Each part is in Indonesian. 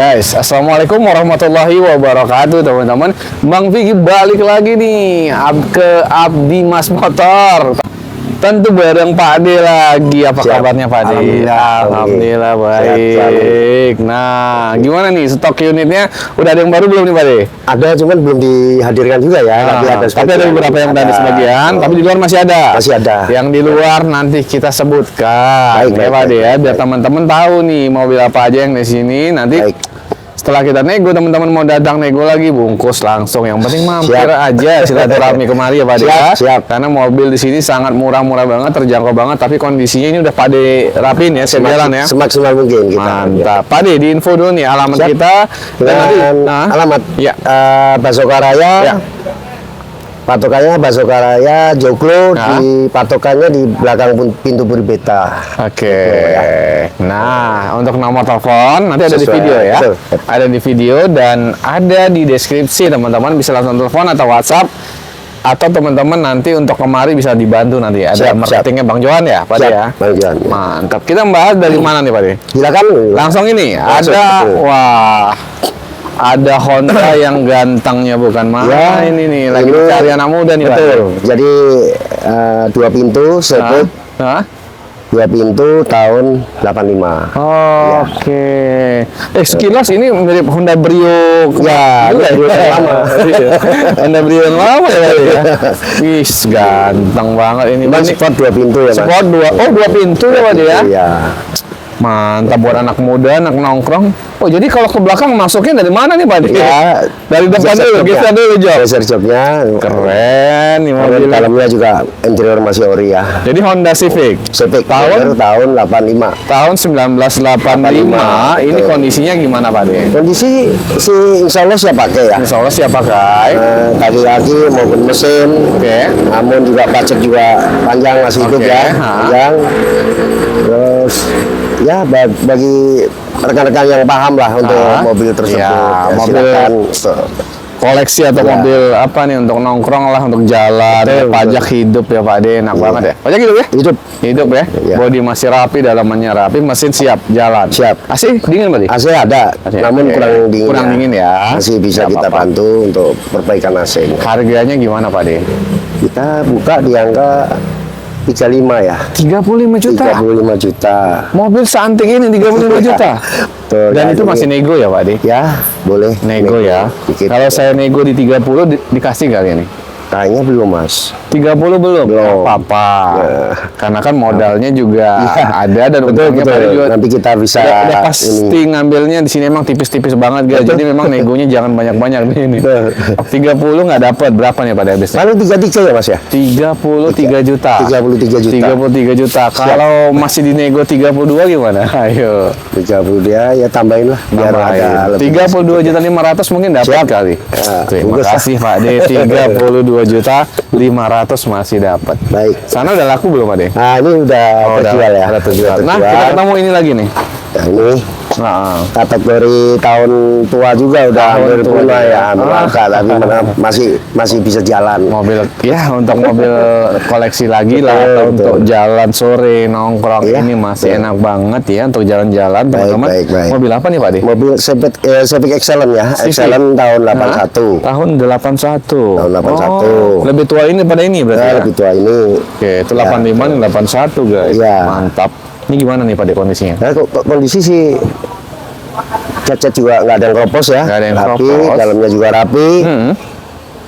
Guys, assalamualaikum warahmatullahi wabarakatuh teman-teman. Bang Vicky balik lagi nih ke Abdi Mas Motor. Tentu bareng Pak Ade lagi. Apa kabarnya Pak Ade? Alhamdulillah baik. Nah, gimana nih stok unitnya? Udah ada yang baru belum nih Pak Ade? Ada, cuman belum dihadirkan juga ya. Tapi ada beberapa yang udah ada sebagian. Tapi di luar masih ada. Masih ada. Yang di luar nanti kita sebutkan. Baik, Pak Ade ya, biar teman-teman tahu nih mobil apa aja yang di sini. Nanti setelah kita nego, teman-teman mau datang nego lagi, bungkus langsung. Yang penting mampir aja silaturahmi kemari ya Pak Ade ya. Siap. Karena mobil di sini sangat murah-murah banget, terjangkau banget. Tapi kondisinya ini udah Pak Ade rapin ya, siap jalan ya. Semaksimal mungkin kita. Mantap. Pak Ade, di info dulu nih alamat kita. Dan nanti alamat ya. Basokaraya. Ya. Patokannya Basokaraya Joglo, di patokannya di belakang pintu Puri Beta. Oke. Nah, untuk nomor telepon nanti ada di video ya. Ada di video dan ada di deskripsi, teman-teman bisa langsung telepon atau WhatsApp, atau teman-teman nanti untuk kemari bisa dibantu nanti. Ada marketingnya Bang Johan ya, Pak Ade ya. Bang Johan. Mantap. Kita bahas dari mana nih Pak Ade? Silakan. Langsung ini ada ada Honda yang gantengnya bukan main ya, ini nih lagi cari anak muda nih Pak. Jadi 2 pintu sebut. Dua pintu tahun 85. Oke. Sekilas ini mirip Honda Brio. Ya, Brio lama. Honda Brio yang lama ya. Wih, ganteng banget ini. Sport 2 pintu ya, Mas. Sport 2 pintu ya Pak ya. Iya. Mantap buat anak muda, anak nongkrong. Oh, jadi kalau ke belakang masuknya dari mana nih Pak? Ya, dari depan dulu, kita dulu Jok. Laser joknya. Keren nih mobil. Dalamnya juga interior masih ori ya. Jadi Honda Civic. tahun 85. Tahun 1985. Ini kondisinya gimana Pak De? Kondisi insya Allah siap pakai ya. Insya Allah siap pakai. Kaki-kaki maupun mesin. Namun juga pajak juga panjang masih hidup ya. Panjang. Terus ya bagi rekan-rekan yang paham lah untuk mobil tersebut. Ya, mobil koleksi atau mobil apa nih untuk nongkrong lah, untuk jalan. Pajak hidup ya Pak De, enak banget ya. Pajak hidup ya? Hidup ya. Bodi masih rapi, dalamannya rapi, mesin siap jalan. Siap. AC dingin Pak De? AC ada, namun kurang dingin ya. Masih bisa kita bantu untuk perbaikan AC. Harganya gimana Pak De? Kita buka di angka 35 ya. 35 juta. 35 juta. Mobil seantik ini 35 juta. Tuh, dan itu masih nego ya Pak De? Ya, boleh. Nego ya. Kalau saya nego di 30 dikasih kali ini? Kayaknya belum Mas. 30 belum? Apa-apa. Ya. Karena kan modalnya juga ada dan betul. Juga nanti kita bisa udah pasti ngambilnya di sini emang tipis-tipis banget guys. Jadi memang negonya jangan banyak-banyak di ini. 30 nggak dapat berapa nih pada habis? Paling 33 ya Mas ya? 33 juta. 33 juta. 33 juta. Kalau masih dinego 32 gimana? Ayo. 30 ya tambahin lah biar ada lebih. 32.500.000 mungkin dapat kali. Ya, terima kasih Pak De. 32.500.000 masih dapat. Baik. Sana udah laku belum Pak De? Nah, ini udah terjual ya. Udah terjual. Nah, kita ketemu ini lagi nih. Nah, ini kategori tahun tua juga udah hampir punah ya, tapi masih bisa jalan. Mobil ya untuk mobil koleksi lagi lah, atau untuk jalan sore nongkrong ini masih enak banget ya untuk jalan-jalan teman-teman. Mobil apa nih Pak De? Mobil Civic Excellent ya, Excellent tahun 81. Tahun 81. Tahun 81. Lebih tua ini pada ini berarti ya? Lebih tua ini. Oke, itu 85 ini 81 guys. Mantap. Ini gimana nih Pak De kondisinya? Nah, kondisi sih cat juga nggak ada yang keropos ya. Rapi, dalamnya juga rapi.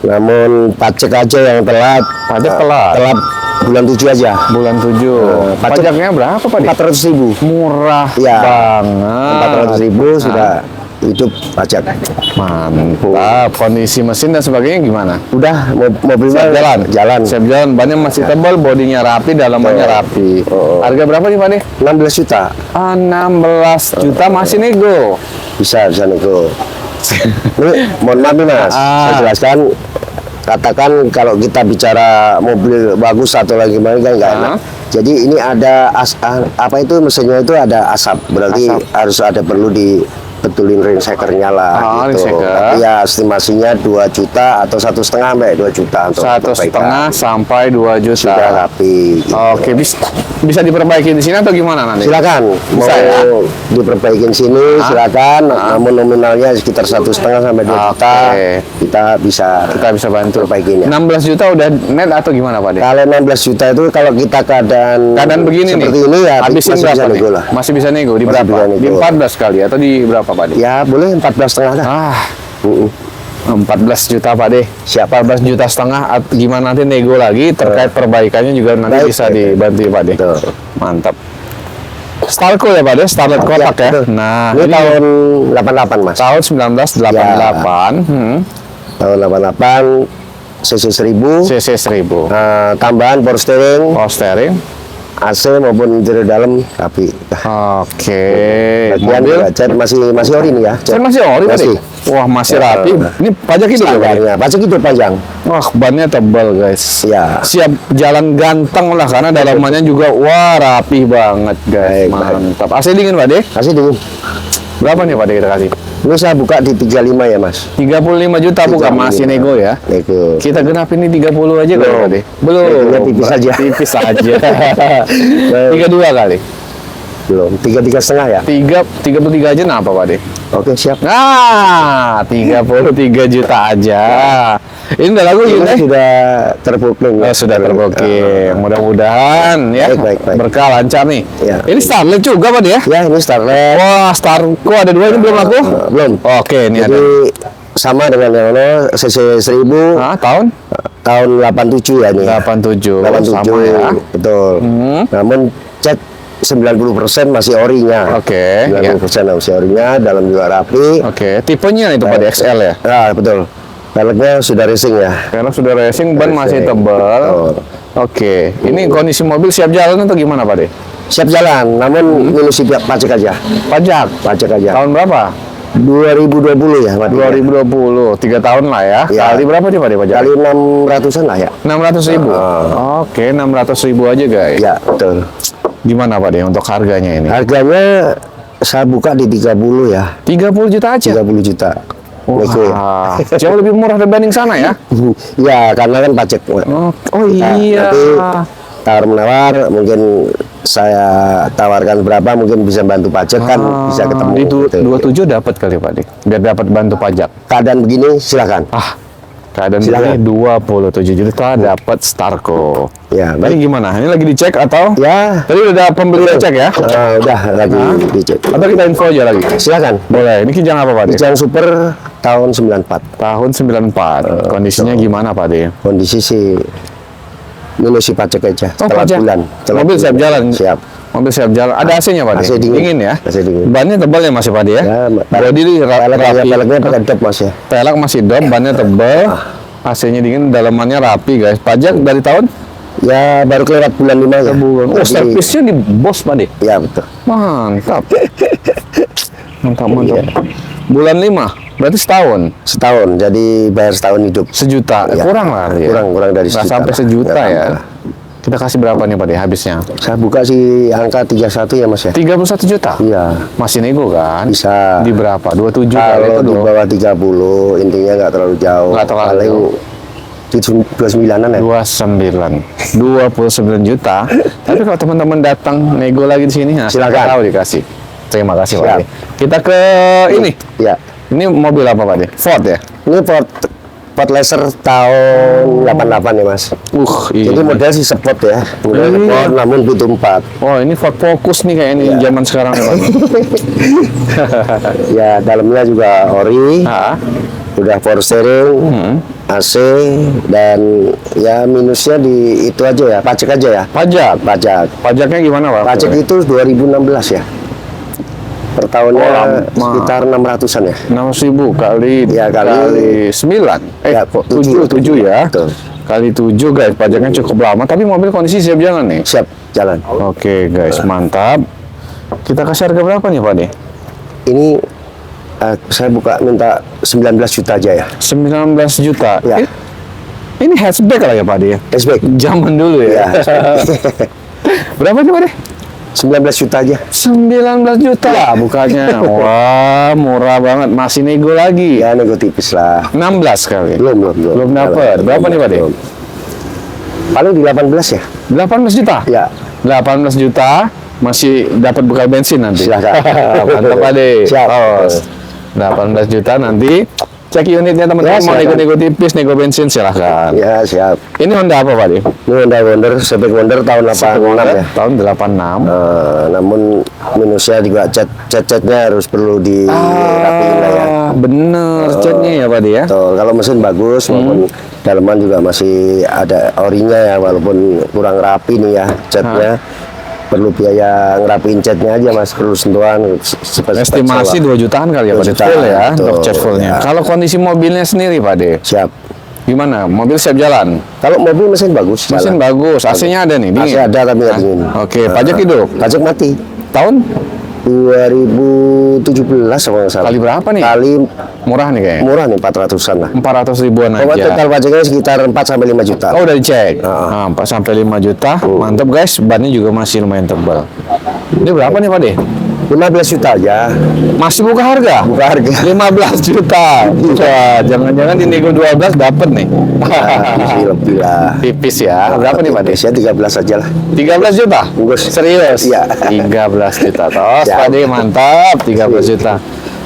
Namun pajak aja yang telat. Telat bulan 7 aja. Bulan 7. Pajaknya berapa Pak De? 400.000. Murah banget. 400.000 sudah hidup pajak. Mantap. Kondisi mesin dan sebagainya gimana? Udah, mobilnya jalan. Siap jalan. Bannya masih tebal, bodinya rapi, dalamannya rapi. Harga berapa nih Pak De? 16 juta. 16 juta masih nego. Bisa nego. Ini mohon maaf nih Mas, saya jelaskan. Katakan kalau kita bicara mobil bagus atau lagi mana kan nggak enak. Jadi ini ada apa itu mesinnya itu ada asap, berarti harus ada perlu betulin ring shakernya lah gitu. Ring shaker. Tapi ya estimasinya 2 juta atau 1,5 sampai 2 juta untuk 1,5 sampai 2 juta. sudah rapi gitu. Oke, bisa diperbaiki di sini atau gimana nanti? Silakan Bisa, mau ya? diperbaikin sini silakan. Namun nominalnya sekitar 1,5 sampai 2 juta kita bisa bantu. perbaikin ya. 16 juta udah net atau gimana Pak De? Kalau 16 juta itu kalau kita keadaan begini seperti nih, ini ya habisin masih bisa berapa nih? nego lah. Masih bisa nego di Masih berapa? bisa nego. Di 14 kali atau di berapa Pak De? Ya boleh 14,5 lah. 14 juta Pak De. Siap. 14 juta setengah. Gimana nanti nego lagi terkait perbaikannya juga nanti Baik, bisa baik. dibantu Pak De. Betul. Mantap. Starco ya Pak De, Starlet kotak ya. betul. Nah, Ini tahun 88 Mas. tahun 1988. Tahun 88 CC 1000 CC 1000. tambahan power steering, Power steering. AC maupun interior dalam rapi. Oke. Bagian Mobil. juga cat masih ori nih ya. Saya masih ori Pak De. Masih. Wah, masih Ya. rapi. Ini pajak hidup ya Pak De? Standarnya, pajak hidup panjang. Wah, bannya tebal guys. Ya. Siap jalan ganteng lah karena dalamannya juga wah rapi banget guys. Baik, baik. Mantap. AC dingin Pak De? Masih dingin. Berapa nih Pak De kita kasih? Ini saya buka di 35 ya Mas. 35 juta bukan 35. masih nego ya. Nego. Kita genapin ini 30 aja kali Pak De. Belum. Negonya tipis aja. Tipis aja. 32 kali. Belum. 33,5 ya. 33 aja nah apa Pak De? Oke siap. Nah, 33 juta aja. Ini udah lagu Ini gitu ya? sudah terbooking. Oh, sudah terbooking. Mudah-mudahan ya Baik. berkah lancar nih. Ya. Ini Starlet juga Pak De ya? Ya ini Starlet. Wah, Starco ada 2 ini belum laku? Belum. Oke, ini ada. Jadi sama dengan yang mana CC 1000 Tahun tahun 87 ya ini. 87. 87 sama ya. betul. Namun cat 90% masih orinya. Oke, 90% masih orinya, dalam juga rapi. Oke, tipenya itu Pak De XL ya? Nah, betul. Peleknya sudah racing ya. Karena sudah racing, ban masih Racing. tebal. Betul. Oke, ini kondisi mobil siap jalan atau gimana Pak De? Siap jalan, namun minus pajak aja. Pajak. Pajak aja. Tahun berapa? 2020 ya, Pak. 2020, 3 tahun lah ya. Ya. Kali berapa nih Pak De pajak? Kali 600-an lah ya. 600.000. Oke, 600.000 aja guys. Ya, betul. Gimana Pak De untuk harganya ini? Harganya saya buka di 30 ya. 30 juta aja. 30 juta. Nego ya. Wah, jauh lebih murah dibanding sana ya? Ya, karena kan pajak. Oh Nah, iya. nanti tawar-menawar, mungkin saya tawarkan berapa, mungkin bisa bantu pajak kan, bisa ketemu. Di gitu. 27 dapat kali Pak De. Biar dapat bantu pajak. Keadaan begini, silakan. Keadaan Silakan. ini 27 juta dapat Starco. Ya, Tadi baik. gimana? Ini lagi dicek atau? Ya, Tadi udah ada pembeli cek ya? udah lagi dicek. Atau kita info aja lagi? Silakan. Boleh. Ini kijang apa Pak De? Kijang Super tahun 94. Tahun 94. Kondisinya gimana Pak De? Kondisi sih minus pajak aja. Oh, Setelah pajak. bulan. Setelah Mobil siap bulan. jalan. Siap. Mobil siap jalan. Ada AC-nya Pak De? AC dingin. ya? AC dingin. Bannya tebal ya masih Pak De ya? Ya, Bodi ini rapi. peleknya pakai dop mas ya. Pelak masih dom, bannya tebal. AC-nya dingin, dalamannya rapi guys. Pajak dari tahun? Ya baru kelewat bulan 5 ya. Oh, Jadi- servisnya di bos Pak De? Ya betul. Mantap. Mantap. Iya. Bulan 5, berarti setahun. Setahun, jadi bayar setahun hidup. Sejuta, Ya. kurang lah ya. Kurang dari Nggak sejuta sampai lah. sejuta Nggak ya. sampai. Kita kasih berapa nih Pak De habisnya? Saya buka sih angka 31 ya mas ya. 31 juta? Iya. Masih nego kan? Bisa. Di berapa? 27 kali Kalau itu di dong. bawah 30, intinya nggak terlalu jauh. Nggak terlalu Paling jauh. 29-an ya. 29 juta. Tapi kalau teman-teman datang nego lagi di sini, nah, Silakan. siapa tahu dikasih. Terima kasih Pak Siap. De. Kita ke ini. Ya. Ini mobil apa Pak De? Ford ya? Ini Ford Laser tahun 88 ya mas. Iya. Jadi model sih sport ya. Model Iya. sport namun pintu 4. Oh, ini Ford Focus nih kayak ini Iya. zaman sekarang ya Pak. Ya dalamnya juga ori. Ah, Udah power steering, AC, dan ya minusnya di itu aja ya, pajak aja ya. pajak. Pajaknya gimana Pak? Pajak itu 2016 ya. Per tahunnya Oh, lama. sekitar 600-an ya. 600.000 kali Ya, kali 9. Ya, 7 ya. Betul. Kali 7 guys, pajaknya cukup lama tapi mobil kondisi siap jalan nih. Siap jalan. Oke guys, mantap. Kita kasih harga berapa nih Pak De? Ini saya buka minta 19 juta aja ya. 19 juta. Ya. Ini hatchback lah ya Pak De? Cashback. Zaman dulu ya. Ya. Berapa nih Pak De? 19 juta aja. 19 juta bukannya. Wah, murah banget. Masih nego lagi. Ya nego tipis lah. 16 kali. Belum Dapat. Berapa nih, Pak De? Belum. Paling di 18 ya. 18 juta. Ya. 18 juta masih dapat bekal bensin nanti. Silakan. Mantap, Pak De. Siap. Oh, 18 juta nanti. Cek unitnya teman-teman, Ya, mau silakan. nego-nego tipis, nego bensin silahkan. Ya siap. Ini Honda apa, Pak De? Ini Honda Wonder, Spec Wonder tahun 86 ya. Tahun 86. Namun minusnya juga cat-catnya harus perlu dirapiin lah ya. Bener, catnya ya, Pak De ya. Betul. Kalau mesin bagus maupun dalaman juga masih ada orinya ya, walaupun kurang rapi nih ya catnya. Perlu biaya ngerapiin catnya aja mas, perlu sentuhan Estimasi 2 jutaan kali ya, 2 Pak De. jutaan, Full ya, betul. untuk cat fullnya. Ya. Kalau kondisi mobilnya sendiri, Pak De, siap. gimana? Mobil siap jalan? Kalau mobil mesin bagus, Mesin jalan. bagus, AC-nya ada nih, AC dingin. ada tapi nggak dingin. Oke, pajak hidup. Pajak mati. Tahun 2017 sama nggak salah. kali berapa nih? Kali Murah nih kayaknya. murah nih 400-an lah. 400 ribuan Pokoknya aja. total pajaknya sekitar 4 sampai 5 juta. Oh, udah dicek. Heeh. Nah, 4 sampai 5 juta. Mantap, guys. Bannya juga masih lumayan tebal. Ini berapa nih, Pak De? 15 juta aja. Masih buka harga? Buka harga. 15 juta. Wah, jangan-jangan di nego 12 dapat nih. Masih lebih lah. Tipis ya. Berapa nih, Pak De? Ya 13 aja lah. 13 juta? Bungkus. Serius? Iya. 13 juta. Tos, Ya. Pak De, mantap. 13 juta.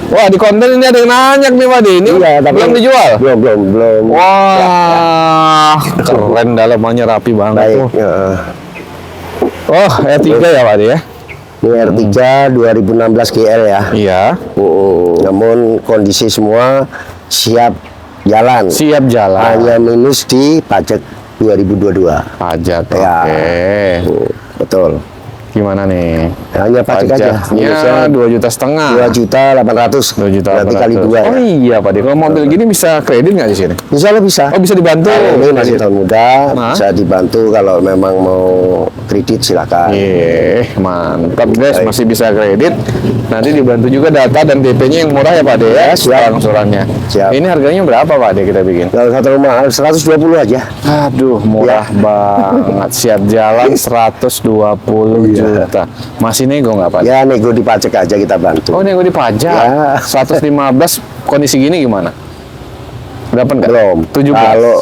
Wah, di konten ini ada yang nanyak nih, Pak De. Ini Iya, tapi belum dijual? Belum. Wah, keren, dalamannya rapi banget Baik. tuh. Ya. Oh, R3 ya, Pak De ya? Ini R3 2016 GL ya. Iya. Namun kondisi semua siap jalan. Siap jalan. Hanya minus di pajak 2022. Pajak, Ya. oke. Betul. Gimana nih? Hanya pajak aja. Pajaknya 2,5 juta. 2.800.000. 2 juta. Berarti kali 2 Oh ya. iya, Pak De. Kalau mobil gini bisa kredit nggak di sini? Insya Allah bisa. Oh, bisa dibantu. Ini masih tahun muda, Nah. bisa dibantu kalau memang mau kredit silakan. Iya, mantap guys, Baik. masih bisa kredit. Nanti dibantu juga data dan DP-nya yang murah ya, Pak De ya. siap. Angsurannya. Siap. Ini harganya berapa, Pak De, kita bikin? Kalau satu rumah 120 aja. Aduh, murah banget. Siap jalan 120 Iya. juta. Masih nego nggak, Pak? Ya nego di pajak aja kita bantu. Oh, nego di pajak. Ya. 115 kondisi gini gimana? Dapat nggak? Belum. 17. Kalau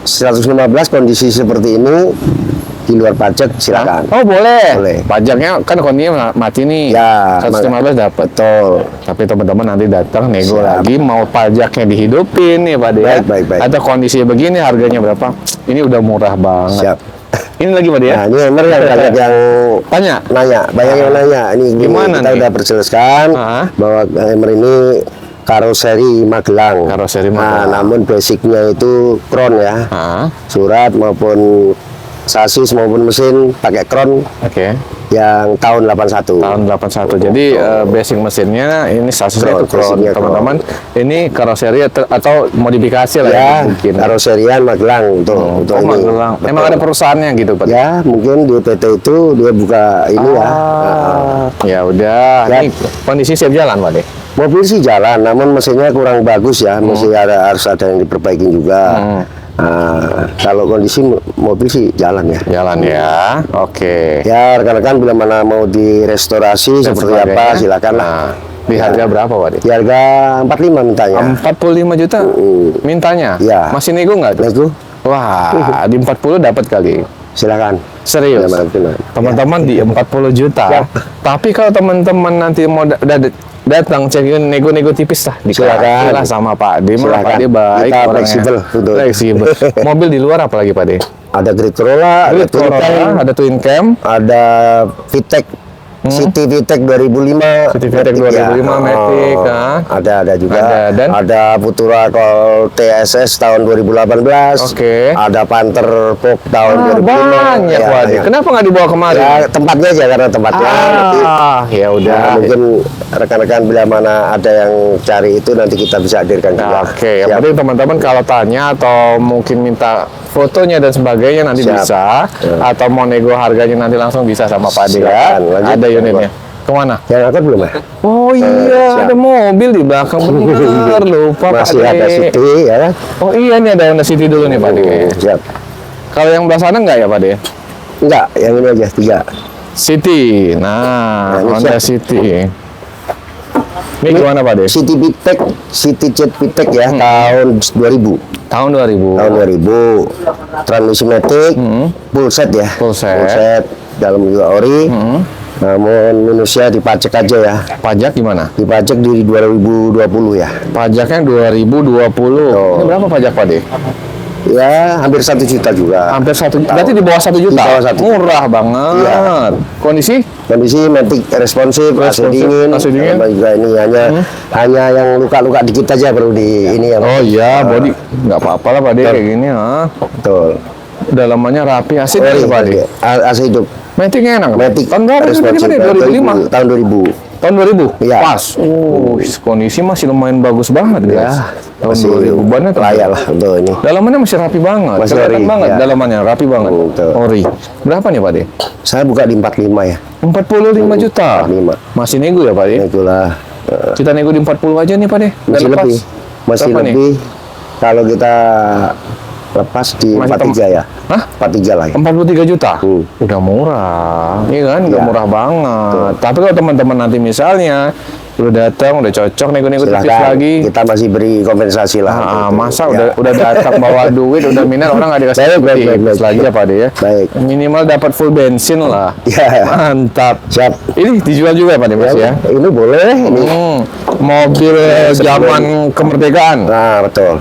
115 kondisi seperti ini di luar pajak silakan. Oh, boleh. Boleh. Pajaknya kan kondisinya mati nih. Ya, 115 dapat. Betul. Tapi teman-teman nanti datang nego Siap. lagi, mau pajaknya dihidupin nih, Pak De ya. Baik. Atau kondisi begini harganya berapa? Ini udah murah banget. Siap. Ini lagi, Pak De ya. Nah, ini Hammer yang banyak yang Tanya. nanya, banyak yang nanya. Ini Gimana kita nih? udah perjelaskan Ah. bahwa Hammer ini karoseri Magelang. Karoseri Nah, Magelang. namun basicnya itu Crown ya. Ah, Surat maupun sasis maupun mesin pakai Crown oke. yang tahun 81. Tahun 81. Jadi basic mesinnya ini sasisnya itu Crown, Crown, basicnya teman-teman. Ini karoseri atau modifikasi lah Ya, mungkin. karoserian Magelang untuk Oh, ini. Magelang. Betul. Emang ada perusahaannya gitu, Pak? Ya, mungkin di PT itu dia buka ini ya. Ya udah. Ya. Ini kondisi siap jalan, Pak De. Mobil sih jalan, namun mesinnya kurang bagus ya. Mesti harus ada yang diperbaikin juga. Nah, kalau kondisi mobil sih jalan ya. Jalan ya. Oke. Ya, rekan-rekan bila mana mau direstorasi Dan seperti apa, sebagainya. silakan lah. Nah, di harga berapa, Pak De? Di harga 45 mintanya. 45 juta mintanya. Ya. Masih nego nggak tuh? Nego, Wah, di 40 dapat kali. silakan. Serius. Bila mana benar. Teman-teman di 40 juta. Ya. Tapi kalau teman-teman nanti mau datang cekin nego-nego tipis lah Silakan. lah sama Pak De. Silakan. Pak De baik Kita orangnya. fleksibel, betul. Fleksibel. Mobil di luar apa lagi, Pak De? Ada Great Corolla, ada Ada Twin Cam, Corolla, ada Twin Cam, ada VTEC, City VTEC 2005. City VTEC 2005, Matic, ah. Ada juga. Ada, dan? Ada Futura Call TSS tahun 2018. Oke. Ada Panther Pop tahun 2005. banyak, Ya, Pak De. ya. Kenapa nggak dibawa kemari? Ya, tempatnya aja karena tempatnya. Nanti, Ya udah. nah, mungkin rekan-rekan bila mana ada yang cari itu nanti kita bisa hadirkan juga. Oke, yang Siap. penting teman-teman kalau tanya atau mungkin minta fotonya dan sebagainya nanti Siap. bisa, atau mau nego harganya nanti langsung bisa sama Pak De ya. Silakan, lanjut. Ada unitnya. Kemana? Yang angkat belum ya? Oh iya, siap. ada mobil di belakang. Bener, lupa Pak Masih De. ada City ya kan? Oh iya, nih ada Honda City dulu nih Pak De. Siap. Kalau yang belah sana enggak ya Pak De? Enggak, yang ini aja 3. City. Nah, Nah, ini Honda siap. City. Ini gimana Pak De? City Vitek, City Jet Vitek ya, tahun 2000. Tahun 2000. Tahun 2000. Transmisi matic, full set ya. Full set. Dalam juga ori. Namun minusnya dipajak aja ya. Pajak gimana? Dipajak di 2020 ya. Pajaknya 2020. Oh. Ini berapa pajak Pak De? Ya, hampir 1 juta juga. Hampir 1 juta. Berarti di bawah 1 juta. Di bawah 1 juta. Murah banget. Iya. Kondisi? Kondisi matic responsif, AC Responsif, dingin. AC dingin. Sama juga ini hanya yang luka-luka dikit aja perlu di ini ya. Oh iya, body nggak apa-apa lah Pak De kayak gini ah. Betul. Dalamannya rapi, asik Oh, ya Pak De. AC hidup. Matic enak. Matic Tahun berapa ini responsif. Pak De? 2005. Tahun 2000. Tahun 2000? Iya. Pas. Oh, kondisi masih lumayan bagus banget guys. Ya, Tahun 2000 bannya layak lah untuk ini. Dalamannya masih rapi banget. Masih Kelihatan ori, banget ya. dalamannya, rapi banget. Betul. Ori. Berapa nih Pak De? Saya buka di 45 ya. 45 juta. 45. Masih nego ya Pak De? Itulah Kita nego di 40 aja nih Pak De. Dan masih lepas. lebih. Masih Berapa nih? lebih kalau kita lepas di Masih 43 ya. Hah? 43 lah ya. 43 juta? Hmm. Udah murah, iya kan? Udah Ya. murah banget. Tapi kalau teman-teman nanti misalnya udah datang, udah cocok nego-nego tipis Silakan, lagi. kita masih beri kompensasi lah. Ah, untuk itu. masa Ya. udah datang bawa duit, udah minat orang nggak dikasih Baik. tips lagi ya Pak De ya? Baik. Minimal dapat full bensin lah. Ya. Mantap. Siap. Ini dijual juga ya Pak De Mas ya? Ini boleh. Ini. Mobil zaman kemerdekaan. Nah, betul.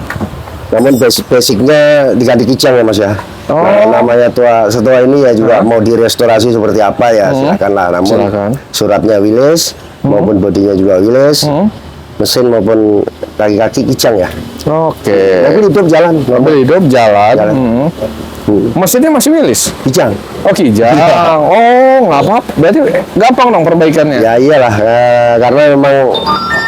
Namun basicnya diganti kicang ya Mas ya. Oh. Nah, namanya setua ini ya juga mau direstorasi seperti apa ya silakanlah. Namun Silakan. suratnya Willys maupun bodinya juga Willys, mesin maupun kaki-kaki kicang ya. Oke. Tapi hidup jalan. Mobil hidup jalan. Jalan. Mesinnya masih Willys? Kicang. Oh Kijang. Oh nggak apa-apa. Berarti gampang dong perbaikannya. Ya iyalah, karena memang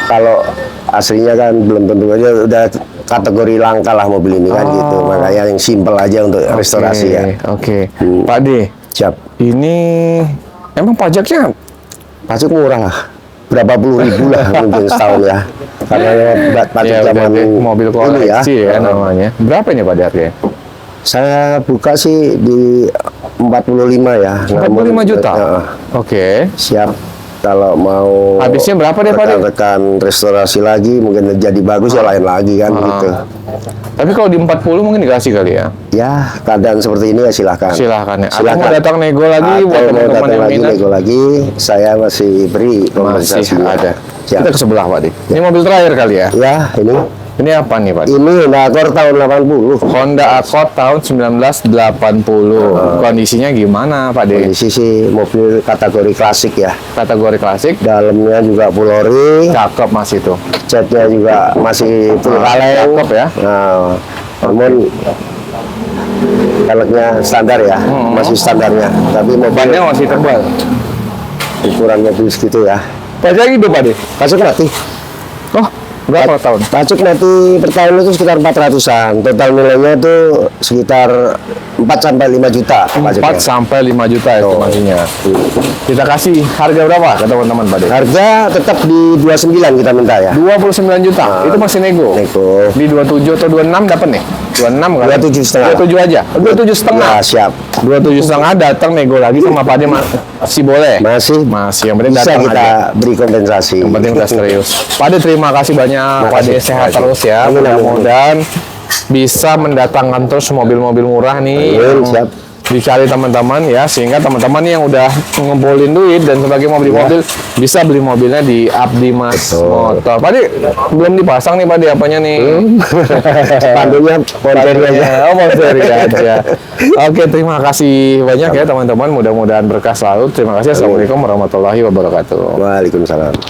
kalau aslinya kan belum tentu aja udah kategori langka lah mobil ini kan gitu. Makanya yang simple aja untuk restorasi ya. Oke. Pak De, Siap. ini emang pajaknya Pajak murah lah. Berapa puluh ribu lah mungkin setahun ya. Karena pajak ya zaman udah deh, mobil ini koleksi ya, ya. namanya. Berapa ini Pak De harganya? Saya buka sih di 45 ya. 45 juta. Oke. Siap. Kalau mau Habisnya berapa deh, Pak De? rekan restorasi lagi mungkin jadi bagus ya lain lagi kan gitu. Tapi kalau di 40 mungkin dikasih kali ya. Ya keadaan seperti ini ya silahkan. Silahkan ya. Atau Silakan. mau datang nego lagi Atau buat mau teman-teman datang yang lagi minat. nego lagi, saya masih beri Masih kompensasinya. ada. Siap. Kita ke sebelah Pak De. Ini mobil terakhir kali ya. Ya ini Ini apa nih Pak De? ini Accord tahun 80. Honda Accord tahun 1980. Kondisinya gimana Pak De? Kondisi sih mobil kategori klasik ya. Kategori klasik. Dalamnya juga full ori, Cakep mas itu. catnya juga masih full kaleng. Cakep ya. Nah, namun velgnya standar ya, masih standarnya. Tapi Bannya mobil masih tebal. ukuran mobil segitu ya. Pajak hidup Pak De? Pajak mati. Oh, berapa tahun? Pajak mati per tahun itu sekitar 400-an. Total nilainya itu sekitar 4 sampai 5 juta 4 pajaknya. sampai 5 juta estimasinya. Kita kasih harga berapa ke teman-teman Pak De? Harga tetap di 29 kita minta ya. 29 juta. Itu masih nego. Nego. Di 27 atau 26 dapat nih? 26 kan? 27,5. 27 aja. 27 setengah. Ya, siap. 27 setengah datang nego lagi sama Pak De masih boleh. Masih Masih yang penting bisa datang kita aja. beri kompensasi. Yang penting kita serius. Pak De terima kasih banyak. Pak De sehat terus ya. Amin, amin. Mudah-mudahan bisa mendatangkan terus mobil-mobil murah nih. Amin, yang siap. Dicari teman-teman ya, sehingga teman-teman yang udah ngumpulin duit dan sebagai mau beli mobil bisa beli mobilnya di Abdi Mas Motor. Pak De belum dipasang nih Pak De apanya nih? Pandunya ponten aja. Oh, monster aja. Oke, terima kasih banyak ya teman-teman. Mudah-mudahan berkah selalu. Terima kasih. Assalamualaikum warahmatullahi wabarakatuh. Waalaikumsalam.